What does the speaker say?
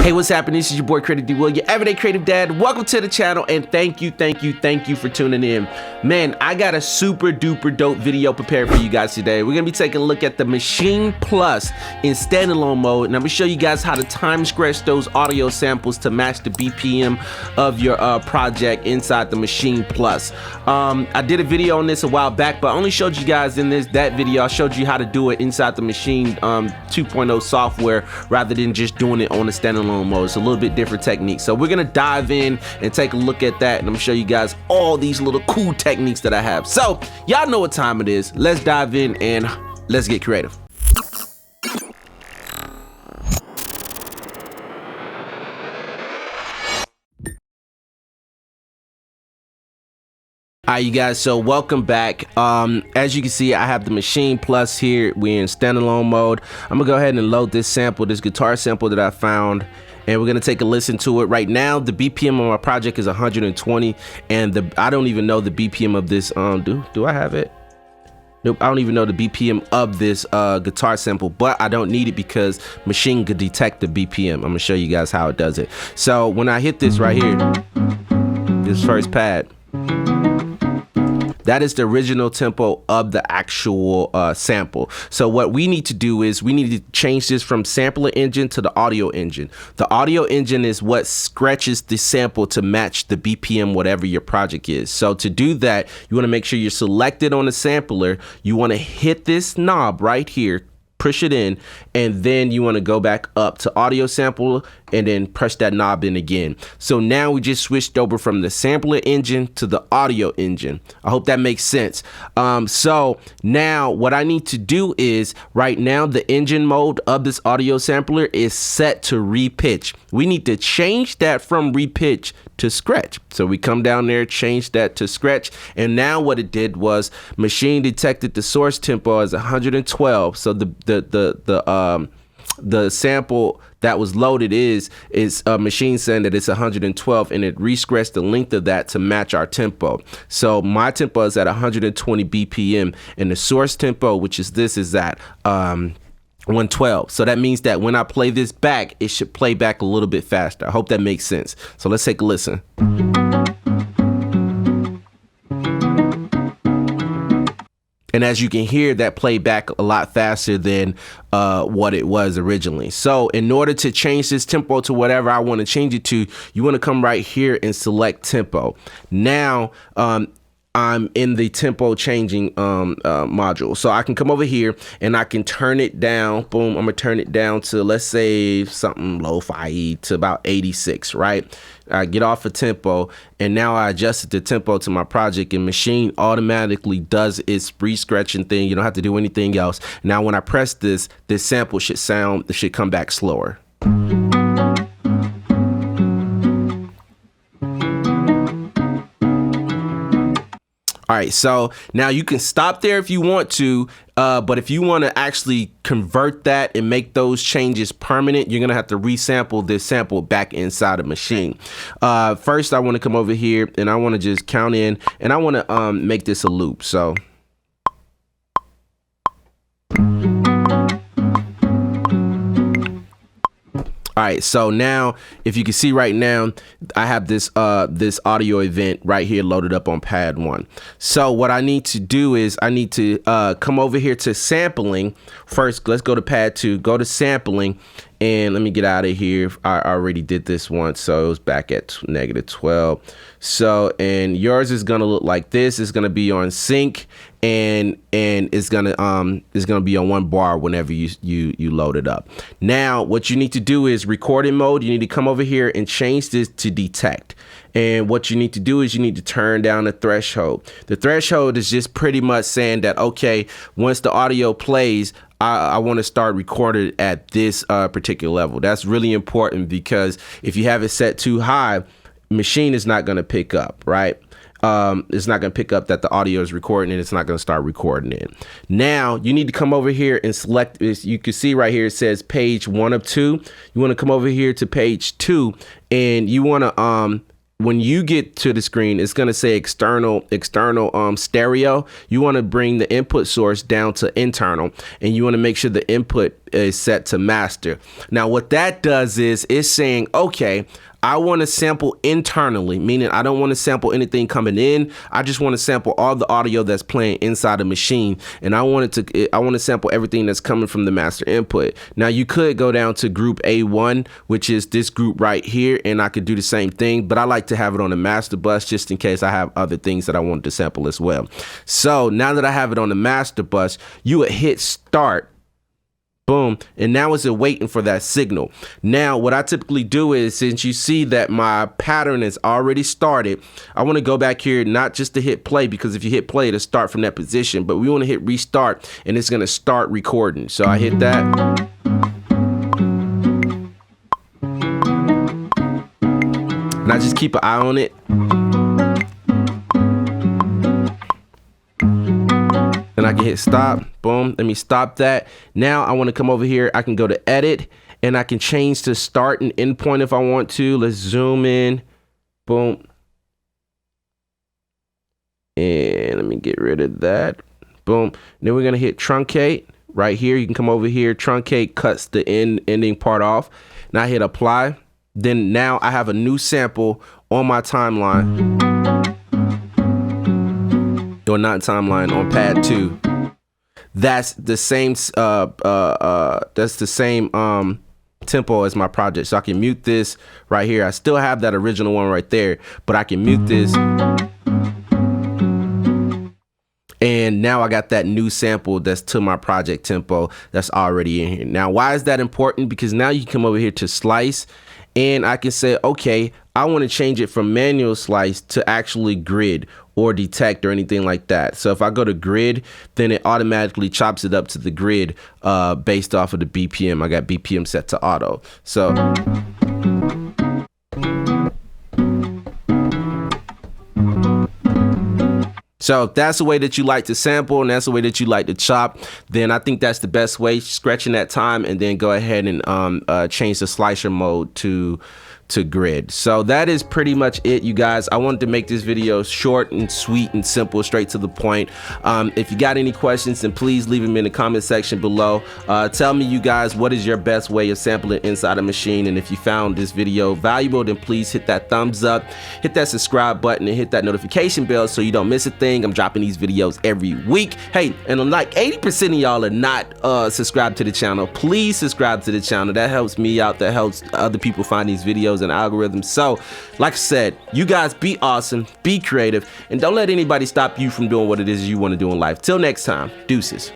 Hey, what's happening? This is your boy Creative D Will, your everyday creative dad. Welcome to the channel, and thank you for tuning in. Man, I got a super duper dope video prepared for you guys today. We're gonna be taking a look at the Maschine Plus in standalone mode, and I'm gonna show you guys how to time scratch those audio samples to match the BPM of your project inside the Maschine Plus. I did a video on this a while back, but I only showed you guys in that video. I showed you how to do it inside the Maschine 2.0 software rather than just doing it on the standalone mode. It's a little bit different technique. So we're gonna dive in and take a look at that, and I'm gonna show you guys all these little cool techniques that I have. So y'all know what time it is. Let's dive in and let's get creative. Alright, you guys, so welcome back. As you can see, I have the Maschine Plus here. We're in standalone mode. I'm gonna go ahead and load this sample, this guitar sample that I found, and we're gonna take a listen to it. Right now, the BPM on my project is 120, and I don't even know the BPM of this. Do I have it? Nope, I don't even know the BPM of this guitar sample, but I don't need it because Maschine could detect the BPM. I'm gonna show you guys how it does it. So when I hit this right here, this first pad, that is the original tempo of the actual sample. So what we need to do is we need to change this from sampler engine to the audio engine. The audio engine is what scratches the sample to match the BPM, whatever your project is. So to do that, you wanna make sure you're selected on the sampler. You wanna hit this knob right here, push it in, and then you want to go back up to audio sample and then press that knob in again. So now we just switched over from the sampler engine to the audio engine. I hope that makes sense. So now what I need to do is, right now the engine mode of this audio sampler is set to repitch. We need to change that from repitch to scratch. So we come down there, change that to scratch, and now what it did was Maschine detected the source tempo as 112. So the sample that was loaded is Maschine saying that it's 112, and it re-scratched the length of that to match our tempo. So my tempo is at 120 BPM, and the source tempo, which is this, is at 112. So that means that when I play this back, it should play back a little bit faster. I hope that makes sense. So let's take a listen. And as you can hear, that played back a lot faster than what it was originally. So in order to change this tempo to whatever I want to change it to, you want to come right here and select tempo. Now, I'm in the tempo changing module. So I can come over here and I can turn it down. Boom, I'm gonna turn it down to, let's say, something lo-fi to about 86, right? I get off of tempo, and now I adjusted the tempo to my project, and Maschine automatically does its re-scratching thing. You don't have to do anything else. Now when I press this sample should come back slower. All right, so now you can stop there if you want to, but if you want to actually convert that and make those changes permanent, you're gonna have to resample this sample back inside of Maschine. First, I want to come over here and I want to just count in, and I want to make this a loop. So. All right, so now if you can see right now, I have this this audio event right here loaded up on pad 1. So what I need to do is I need to come over here to sampling. First, let's go to pad 2, go to sampling, and let me get out of here. I already did this once, so it was back at -12. So, and yours is gonna look like this. It's gonna be on sync, and it's gonna be on 1 bar whenever you load it up. Now what you need to do is recording mode. You need to come over here and change this to detect. And what you need to do is you need to turn down the threshold. The threshold is just pretty much saying that, okay, once the audio plays, I want to start recording at this particular level. That's really important, because if you have it set too high, Maschine is not going to pick up, right? It's not going to pick up that the audio is recording, and it's not going to start recording it. Now you need to come over here and select this. You can see right here it says page 1 of 2. You want to come over here to page 2, and you want to when you get to the screen, it's going to say external stereo. You want to bring the input source down to internal, and you want to make sure the input is set to master. Now, what that does is it's saying, okay, I want to sample internally, meaning I don't want to sample anything coming in. I just want to sample all the audio that's playing inside the machine, and I want to sample everything that's coming from the master input. Now, you could go down to group A1, which is this group right here, and I could do the same thing, but I like to have it on the master bus just in case I have other things that I want to sample as well. So now that I have it on the master bus, you would hit start. Boom, and now it's waiting for that signal. Now, what I typically do is, since you see that my pattern is already started, I want to go back here, not just to hit play, because if you hit play, it'll start from that position, but we want to hit restart, and it's going to start recording. So I hit that. And I just keep an eye on it. Then I can hit stop. Boom. Let me stop that. Now I want to come over here. I can go to edit, and I can change to start and end point if I want to. Let's zoom in. Boom. And let me get rid of that. Boom. Then we're going to hit truncate right here. You can come over here. Truncate cuts the ending part off. Now I hit apply. Then now I have a new sample on my timeline. Or not timeline, on pad 2. That's the same tempo as my project. So I can mute this right here. I still have that original one right there, but I can mute this. And now I got that new sample that's to my project tempo that's already in here. Now, why is that important? Because now you can come over here to slice, and I can say, okay, I want to change it from manual slice to actually grid or detect or anything like that. So if I go to grid, then it automatically chops it up to the grid based off of the BPM. I got BPM set to auto. So if that's the way that you like to sample and that's the way that you like to chop, then I think that's the best way, stretching that time, and then go ahead and change the slicer mode to grid. So that is pretty much it, you guys. I wanted to make this video short and sweet and simple, straight to the point. If you got any questions, then please leave them in the comment section below. Tell me, you guys, what is your best way of sampling inside a machine? And if you found this video valuable, then please hit that thumbs up, hit that subscribe button, and hit that notification bell so you don't miss a thing. I'm dropping these videos every week. Hey, and like 80% of y'all are not subscribed to the channel. Please subscribe to the channel. That helps me out. That helps other people find these videos and algorithms. So like I said, you guys be awesome, be creative, and don't let anybody stop you from doing what it is you want to do in life. Till next time, deuces.